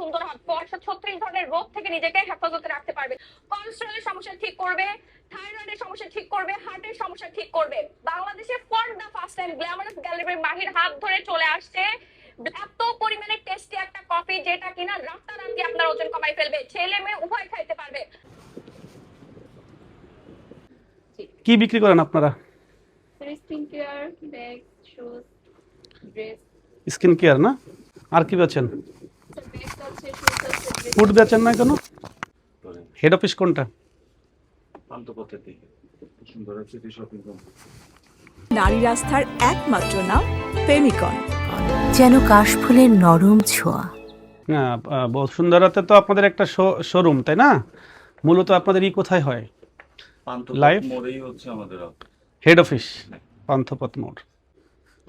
সুন্দর হবে, 36 ধরনের রোগ থেকে নিজেকে হেফাজতে রাখতে পারবে। কোলেস্টেরলের সমস্যা ঠিক করবে, থাইরয়েডের সমস্যা ঠিক করবে, হার্টের সমস্যা ঠিক করবে। বাংলাদেশে for the first time glamorous gallery by মাহির হাত ধরে চলে আসছে এত পরিমাণে টেস্টি একটা কফি, যেটা কিনা রাতারাতি আপনার ওজন কমাই ফেলবে, ছেলে মেয়ে উভয় খাইতে পারবে। কি বিক্রি করেন আপনারা? Skin care, bag, shoes, dress. Skin care না, আর কি বেচেন? ব্যাগ আছে, শুজ আছে, ড্রেস। ফুড বেচেন না কেন? হেড অফিস কোনটা? পান্থপথের দিকে সুন্দর সিটি শপিং কমপ্লেক্স। নারী রাস্তার একমাত্র নাম ফেমিকন, যেন কাশফুলের নরম ছোঁয়া। না, বসুন্ধরাতে তো আপনাদের একটা শোরুম, তাই না? মূলত আপনাদের কোথায় হয়? পান্থপথ মোড়েই হচ্ছে আমাদের হেড অফিস, পান্থপথ মোড়।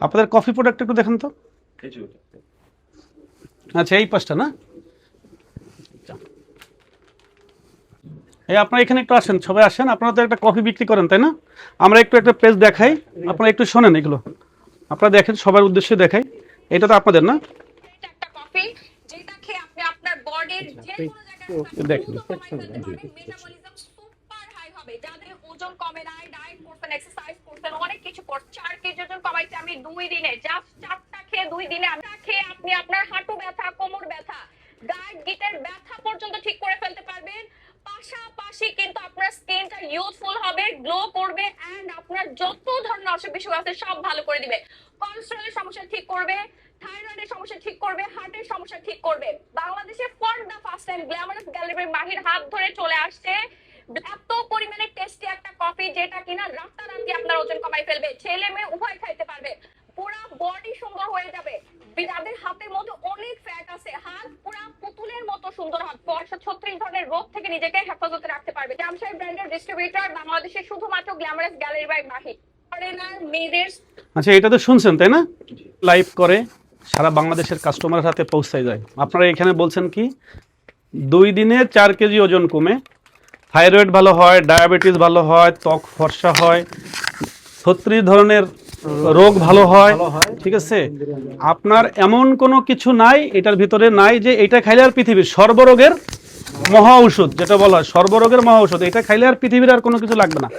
আপনাদের কফি প্রোডাক্ট একটু দেখেন তো। এই যে আচ্ছা, এই পাশটা না? এই আপনারা এখানে একটু আসেন, সবাই আসেন। আপনারা তো একটা কফি বিক্রি করেন, তাই না? আমরা একটু একটা পেজ দেখাই, আপনারা একটু শোনেন এগুলো। আপনারা দেখেন, সবার উদ্দেশ্যে দেখাই। এটা তো আপনাদের না? এটা একটা কফি যেটা খেয়ে আপনি আপনার বডির যে কোনো জায়গায় দেখেন। মেটাবলিজম সুপার হাই হবে। যাদের ওজন কমে নাই, ডায়েট করছেন, এক্সারসাইজ করছেন, অনেক কিছু করছেন, 4 কেজি ওজন কমাইতে আমি 2 দিনে, জাস্ট 4টা খেয়ে 2 দিনে খেয়ে আপনি আপনার হাঁটু ব্যথা, কোমর ব্যথা, গাঁট গিটের ব্যথা পর্যন্ত ঠিক করে ফেলতে পারবেন। পাশাপাশি কিন্তু আপনার স্কিনটা ইউথফুল হবে, গ্লো করবে, এন্ড আপনার যত ধরনের অসুখ বিসুখ আছে সব ভালো করে দিবে। কোলেস্টেরলের সমস্যা ঠিক করবে, থাইরয়েডের সমস্যা ঠিক করবে, হার্টের সমস্যা ঠিক করবে। বাংলাদেশে for the first time glamorous gallery by মাহির হাত ধরে চলে আসছে এত পরিমাণে টেস্টি একটা কফি, যেটা কিনা রাতারাতি আপনার ওজন কমাই ফেলবে, ছেলে মেয়ে উভয় খাইতে পারবে, পুরো বডি সুন্দর হয়ে যাবে। যাদের হাতের মধ্যে অনেক ফ্যাট আছে, হাত পুরো পুতুলের মতো সুন্দর হবে, 36 ধরনের রোগ থেকে নিজেকে হেফাজতে রাখতে পারবে। জামশাই ব্র্যান্ডের ডিস্ট্রিবিউটর বাংলাদেশে শুধুমাত্র glamorous gallery by Mahi. Foreigner মেয়েদের। আচ্ছা, এটা তো শুনছেন, তাই না? লাইভ করে সারা বাংলাদেশের কাস্টমারের হাতে পৌঁছায় যায়। আপনারা এখানে বলছেন কি 2 দিনে 4 কেজি ওজন কমে, থাইরয়েড ভালো হয়, ডায়াবেটিস ভালো হয়, ত্বক ফর্সা হয়, 36 ধরনের রোগ ভালো হয়, ঠিক আছে? আপনার এমন কোনো কিছু নাই এটার ভিতরে নাই যে এটা খাইলে আর পৃথিবীর সর্বরোগের মহা ঔষধ, যেটা বলা হয় সর্বরোগের মহা ঔষধ, এটা খাইলে আর পৃথিবীর আর কোনো কিছু লাগবে না।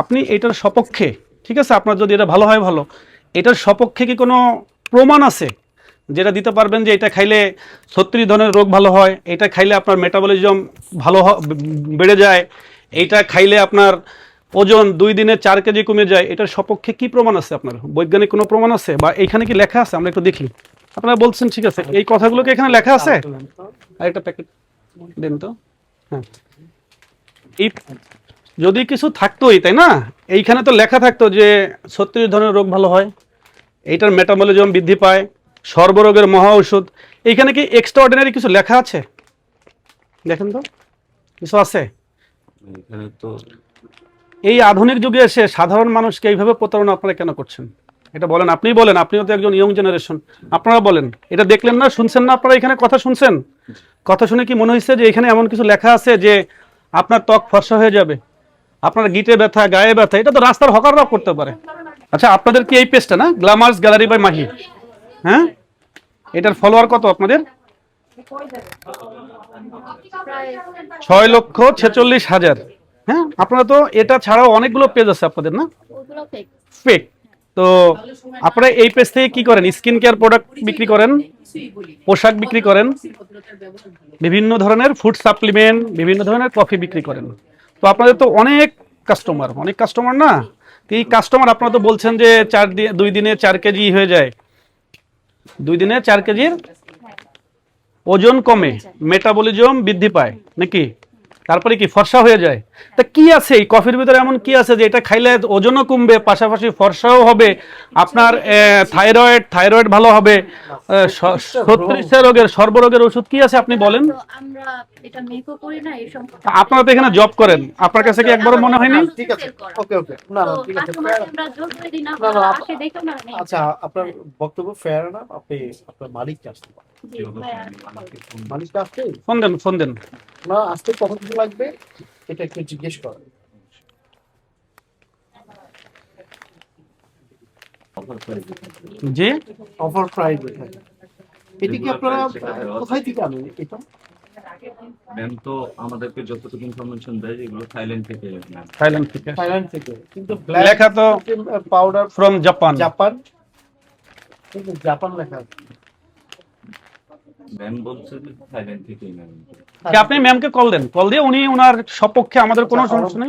আপনি এটার সপক্ষে, ঠিক আছে, আপনার যদি এটা ভালো হয় ভালো, এটার সপক্ষে কি কোনো প্রমাণ আছে যেটা দিতে পারবেন যে এটা খাইলে 36 ধরনের রোগ ভালো হয়, এটা খাইলে আপনার মেটাবলিজম ভালো বেড়ে যায়, এইটা খাইলে আপনার ওজন 2 দিনে 4 কেজি কমে যায়? এটার সপক্ষে কি প্রমাণ আছে? আপনার বৈজ্ঞানিক কোনো প্রমাণ আছে বা এইখানে কি লেখা আছে? আমরা একটু দেখি। আপনারা বলছেন ঠিক আছে, এই কথাগুলো কি এখানে লেখা আছে? আর একটা প্যাকেট দেন তো। হ্যাঁ, এই যদি কিছু থাকতোই, তাই না? এইখানে তো লেখা থাকতো যে 36 ধরনের রোগ ভালো হয়, এইটার মেটাবলিজম বৃদ্ধি পায়, সর্বরোগের মহা ঔষধ। এইখানে কি এক্সট্রা অর্ডিনারি কিছু লেখা আছে? দেখেন তো, কিছু আছে? এখানে তো এই আধুনিক যুগে এসে সাধারণ মানুষকে এইভাবে প্রতারণা আপনারা কেন করছেন? এটা বলেন, আপনিই বলেন, আপনিও তো একজন ইয়ং জেনারেশন, আপনারা বলেন। এটা দেখলেন না, শুনছেন না? আপনারা এখানে কথা শুনছেন, কথা শুনে কি মনে হয়েছে যে এখানে এমন কিছু লেখা আছে যে আপনার ত্বক ফর্সা হয়ে যাবে, আপনার গিটে ব্যথা, গায়ে ব্যথা? এটা তো রাস্তার হকাররাও করতে পারে। আচ্ছা, আপনাদের কি এই পেজটা না, গ্ল্যামারাস গ্যালারি বাই মাহি? হ্যাঁ, এটার ফলোয়ার কত আপনাদের? 6,46,000। হ্যাঁ, আপনারা তো এটা ছাড়াও অনেকগুলো পেজ আছে আপনাদের, না? ওগুলো ফেক। ফেক। তো আপনারা এই পেজ থেকে কি করেন? স্কিন কেয়ার প্রোডাক্ট বিক্রি করেন, পোশাক বিক্রি করেন, বিভিন্ন ধরনের ফুড সাপ্লিমেন্ট, বিভিন্ন ধরনের কফি বিক্রি করেন। তো আপনাদের তো অনেক কাস্টমার না? এই কাস্টমার আপনারা তো বলছেন যে 2 দিনে 4 কেজি হয়ে যায়, 2 দিনে 4 কেজির ওজন কমে, মেটাবলিজম বৃদ্ধি পায় নাকি? তারপরে কি ফর্সা হয়ে যায়? তা কি আছে এই কফির ভিতরে, এমন কি আছে যে এটা খাইলে ওজনও কমবে, পাশাপাশি ফর্সাও হবে, আপনার থাইরয়েড ভালো হবে, 36 রোগের সর্বরোগের ওষুধ কি আছে আপনি বলেন? তো আমরা এটা মেকও করি না, এই সম্পর্কে আপনারা তো এখানে জব করেন, আপনার কাছে কি একবারও মনে হয়নি? ঠিক আছে, ওকে ওকে, না না ঠিক আছে, কাস্টমারকে আমরা জোর করে দিই না, না না আসে দেখো না নেই। আচ্ছা, আপনার বক্তব্য ফেয়ার না, আপনি আপনার মালিককে আসতে পারেন। জি, ভাইয়া। মালিককে আসতে ফোন দেন। না, আসতে কখন কিছু লাগবে এটা একটু জিজ্ঞেস করেন। জি, অফার প্রাইস এটি কি আপনারা কোথায় থেকে আনেন এটা? ম্যাম তো আমাদেরকে যতটুকু ইনফরমেশন দেয় এগুলো থাইল্যান্ড থেকে ম্যাম। থাইল্যান্ড থেকে থাইল্যান্ড থেকে, কিন্তু ব্ল্যাক লেখা তো পাউডার ফ্রম জাপান। জাপান, কিন্তু জাপান লেখা আছে। ম্যাম বলছে যে থাইল্যান্ড থেকেই ম্যাম। আপনি ম্যামকে কল দেন, কল দিয়ে উনি ওনার সপক্ষে, আমাদের কোনো সমস্যা নেই।